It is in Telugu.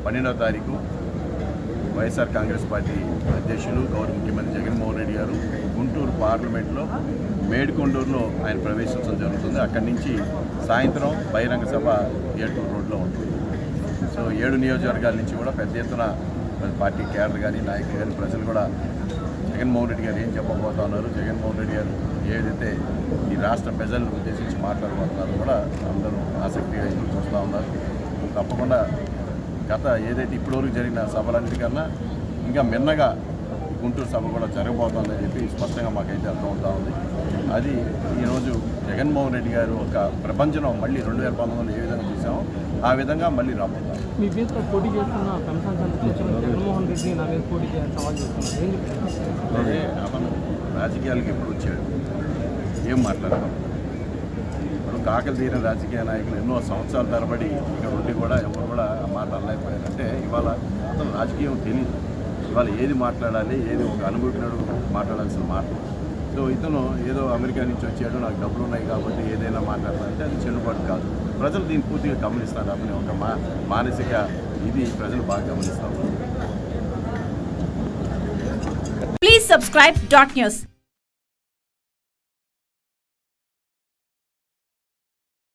పన్నెండవ తారీఖు వైఎస్ఆర్ కాంగ్రెస్ పార్టీ అధ్యక్షులు గౌరవ ముఖ్యమంత్రి జగన్మోహన్ రెడ్డి గారు గుంటూరు పార్లమెంట్లో మేడికొండూరులో ఆయన ప్రవేశించడం జరుగుతుంది. అక్కడి నుంచి సాయంత్రం బహిరంగ సభ ఏటూరు రోడ్లో ఉంటుంది. సో 7 నియోజకవర్గాల నుంచి కూడా పెద్ద ఎత్తున పార్టీ కేడర్ కానీ నాయకులు కానీ ప్రజలు కూడా జగన్మోహన్ రెడ్డి గారు ఏం చెప్పబోతా ఉన్నారు, జగన్మోహన్ రెడ్డి గారు ఏదైతే ఈ రాష్ట్ర ప్రజలను ఉద్దేశించి మాట్లాడబోతున్నారో కూడా అందరూ ఆసక్తిగా ఎదురు చూస్తూ ఉన్నారు. తప్పకుండా గత ఏదైతే ఇప్పటివరకు జరిగిన సభలన్నిటికన్నా ఇంకా మిన్నగా గుంటూరు సభ కూడా జరగబోతుందని చెప్పి స్పష్టంగా మాకైతే అర్థమవుతూ ఉంది. అది ఈరోజు జగన్మోహన్ రెడ్డి గారు ఒక ప్రపంచం మళ్ళీ 2019లో ఏ విధంగా చూసామో ఆ విధంగా మళ్ళీ రాబోతారు. మీ మీద పోటీ చేస్తున్న జగన్మోహన్ రెడ్డి నా మీద పోటీ చేయాలని సవాల్ చేస్తున్నారు. అతను రాజకీయాలకు ఎప్పుడు వచ్చాడు, ఏం మాట్లాడతాం? ఇప్పుడు కాకలు తీరిన రాజకీయ నాయకులు ఎన్నో సంవత్సరాల తరబడి ఇక ఉండి కూడా ఎవరు కూడా ఆ మాట అనలేకపోయారంటే ఇవాళ అతను రాజకీయం తెలియదు. ఇవాళ ఏది మాట్లాడాలి, ఏది ఒక అనుభవికుడు మాట్లాడాల్సిన మాట. సో ఇతను ఏదో అమెరికా నుంచి వచ్చాడు, నాకు డబ్బులు ఉన్నాయి కాబట్టి ఏదైనా మాట్లాడాలంటే అది చెల్లుబాటు కాదు. ప్రజలు దీన్ని పూర్తిగా గమనిస్తారు. అతని ఒక మానసిక ఇది ప్రజలు బాగా గమనిస్తారు. Please subscribe .news.